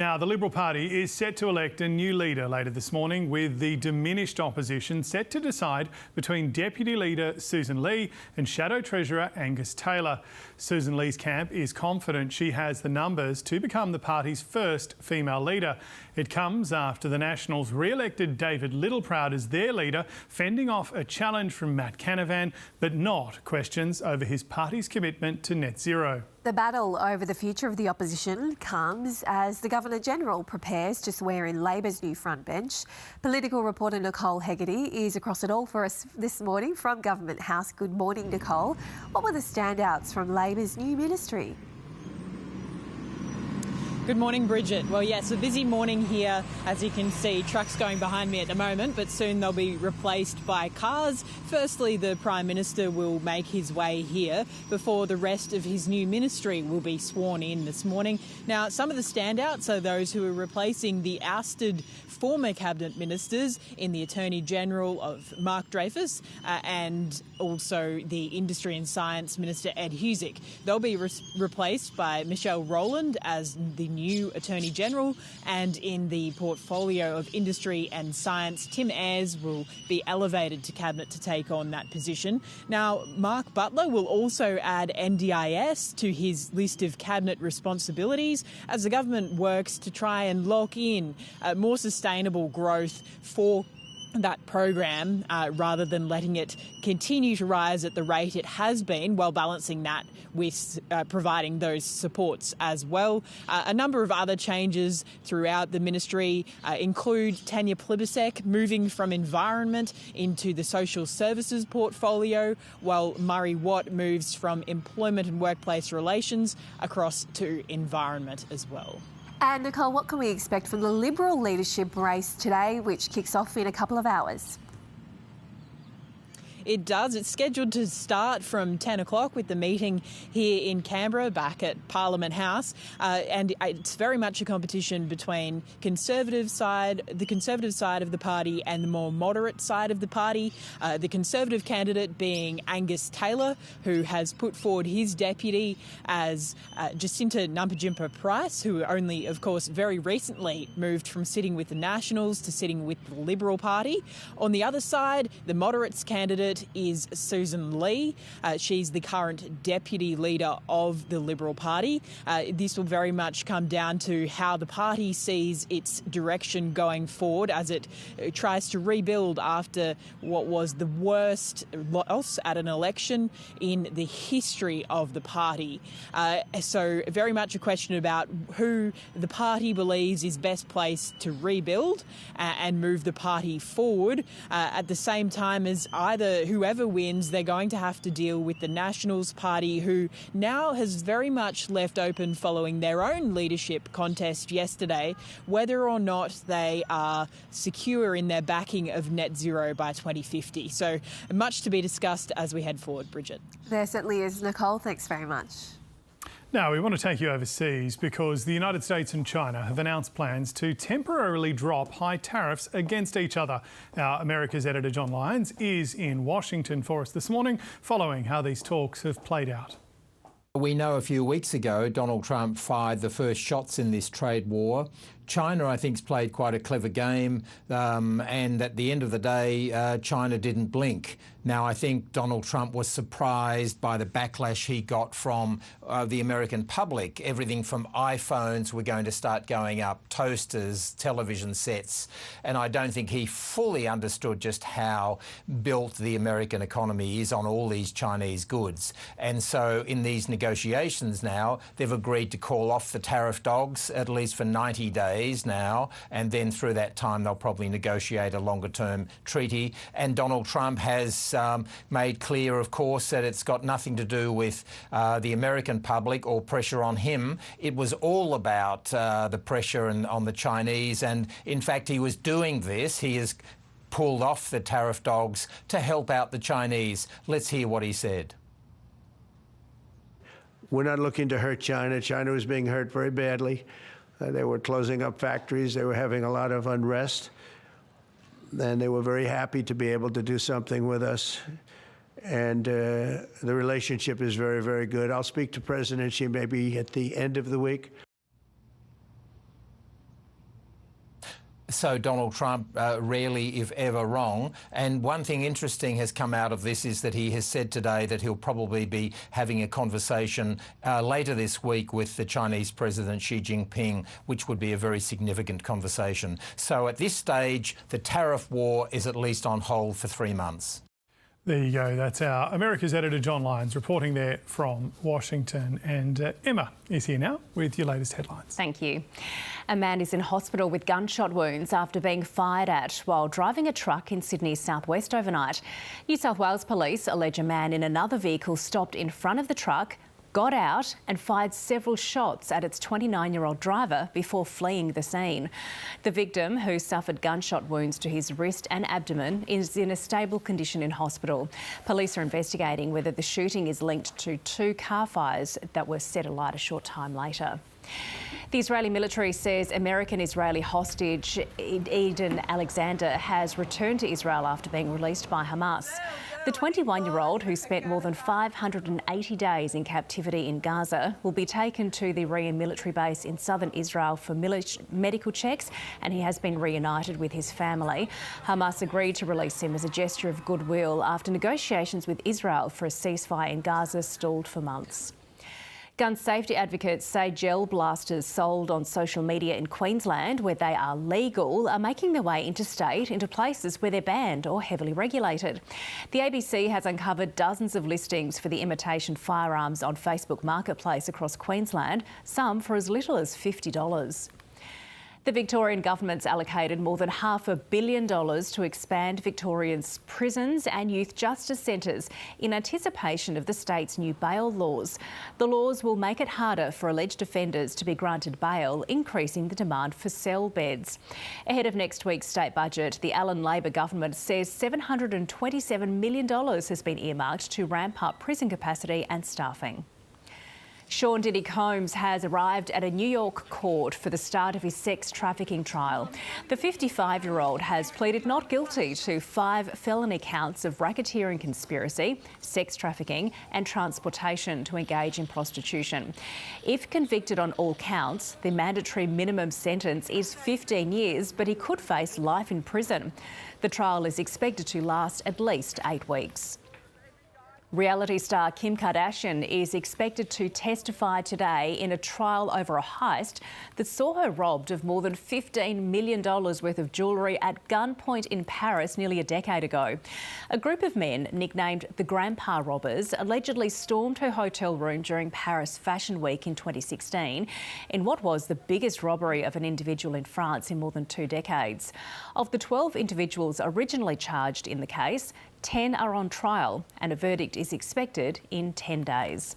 Now, the Liberal Party is set to elect a new leader later this morning, with the diminished opposition set to decide between Deputy Leader Sussan Lee and Shadow Treasurer Angus Taylor. Sussan Lee's camp is confident she has the numbers to become the party's first female leader. It comes after the Nationals re-elected David Littleproud as their leader, fending off a challenge from Matt Canavan, but not questions over his party's commitment to net zero. The battle over the future of the opposition comes as the Governor-General prepares to swear in Labor's new frontbench. Political reporter Nicole Hegarty is across it all for us this morning from Government House. Good morning, Nicole. What were the standouts from Labor's new ministry? Good morning, Bridget. Well, yes, a busy morning here. As you can see, trucks going behind me at the moment, but soon they'll be replaced by cars. Firstly, the Prime Minister will make his way here before the rest of his new ministry will be sworn in this morning. Now, some of the standouts are those who are replacing the ousted former Cabinet Ministers in the Attorney-General of Mark Dreyfus and also the Industry and Science Minister Ed Husic. They'll be replaced by Michelle Rowland as the new Attorney-General, and in the portfolio of Industry and Science, Tim Ayres will be elevated to Cabinet to take on that position. Now, Mark Butler will also add NDIS to his list of Cabinet responsibilities as the government works to try and lock in more sustainable growth for that program rather than letting it continue to rise at the rate it has been, while balancing that with providing those supports as well. A number of other changes throughout the ministry include Tanya Plibersek moving from environment into the social services portfolio, while Murray Watt moves from employment and workplace relations across to environment as well. And Nicole, what can we expect from the Liberal leadership race today, which kicks off in a couple of hours? It does. It's scheduled to start from 10 o'clock with the meeting here in Canberra, back at Parliament House. And it's very much a competition between the conservative side of the party and the more moderate side of the party. The Conservative candidate being Angus Taylor, who has put forward his deputy as Jacinta Nampijinpa Price, who only, of course, very recently moved from sitting with the Nationals to sitting with the Liberal Party. On the other side, the moderates candidate is Sussan Lee. She's the current deputy leader of the Liberal Party. This will very much come down to how the party sees its direction going forward as it tries to rebuild after what was the worst loss at an election in the history of the party. So very much a question about who the party believes is best placed to rebuild and move the party forward. At the same time as whoever wins, they're going to have to deal with the Nationals Party, who now has very much left open following their own leadership contest yesterday, whether or not they are secure in their backing of net zero by 2050. So much to be discussed as we head forward, Bridget. There certainly is, Nicole. Thanks very much. Now, we want to take you overseas because the United States and China have announced plans to temporarily drop high tariffs against each other. Our America's editor, John Lyons, is in Washington for us this morning, following how these talks have played out. We know a few weeks ago Donald Trump fired the first shots in this trade war. China, I think, has played quite a clever game, and at the end of the day, China didn't blink. Now, I think Donald Trump was surprised by the backlash he got from the American public. Everything from iPhones were going to start going up, toasters, television sets, and I don't think he fully understood just how built the American economy is on all these Chinese goods. And so in these negotiations now, they've agreed to call off the tariff dogs, at least for 90 days now, and then through that time they'll probably negotiate a longer-term treaty. And Donald Trump has made clear, of course, that it's got nothing to do with the American public or pressure on him. It was all about the pressure on the Chinese, and in fact he was doing this. He has pulled off the tariff dogs to help out the Chinese. Let's hear what he said. We're not looking to hurt China. China was being hurt very badly. They were closing up factories. They were having a lot of unrest. And they were very happy to be able to do something with us. And the relationship is very, very good. I'll speak to President Xi maybe at the end of the week. So Donald Trump rarely, if ever, wrong. And one thing interesting has come out of this is that he has said today that he'll probably be having a conversation later this week with the Chinese President Xi Jinping, which would be a very significant conversation. So at this stage, the tariff war is at least on hold for 3 months. There you go. That's our America's editor, John Lyons, reporting there from Washington. And Emma is here now with your latest headlines. Thank you. A man is in hospital with gunshot wounds after being fired at while driving a truck in Sydney's southwest overnight. New South Wales police allege a man in another vehicle stopped in front of the truck, got out and fired several shots at its 29-year-old driver before fleeing the scene. The victim, who suffered gunshot wounds to his wrist and abdomen, is in a stable condition in hospital. Police are investigating whether the shooting is linked to 2 car fires that were set alight a short time later. The Israeli military says American-Israeli hostage Edan Alexander has returned to Israel after being released by Hamas. The 21-year-old, who spent more than 580 days in captivity in Gaza, will be taken to the Lyons military base in southern Israel for medical checks, and he has been reunited with his family. Hamas agreed to release him as a gesture of goodwill after negotiations with Israel for a ceasefire in Gaza stalled for months. Gun safety advocates say gel blasters sold on social media in Queensland, where they are legal, are making their way interstate into places where they're banned or heavily regulated. The ABC has uncovered dozens of listings for the imitation firearms on Facebook Marketplace across Queensland, some for as little as $50. The Victorian government's allocated more than $500 million to expand Victoria's prisons and youth justice centres in anticipation of the state's new bail laws. The laws will make it harder for alleged offenders to be granted bail, increasing the demand for cell beds. Ahead of next week's state budget, the Allen Labor government says $727 million has been earmarked to ramp up prison capacity and staffing. Sean Diddy Combs has arrived at a New York court for the start of his sex trafficking trial. The 55-year-old has pleaded not guilty to 5 felony counts of racketeering conspiracy, sex trafficking and transportation to engage in prostitution. If convicted on all counts, the mandatory minimum sentence is 15 years, but he could face life in prison. The trial is expected to last at least 8 weeks. Reality star Kim Kardashian is expected to testify today in a trial over a heist that saw her robbed of more than $15 million worth of jewellery at gunpoint in Paris nearly a decade ago. A group of men, nicknamed the Grandpa Robbers, allegedly stormed her hotel room during Paris Fashion Week in 2016 in what was the biggest robbery of an individual in France in more than 2 decades. Of the 12 individuals originally charged in the case, 10 are on trial and a verdict is expected in 10 days.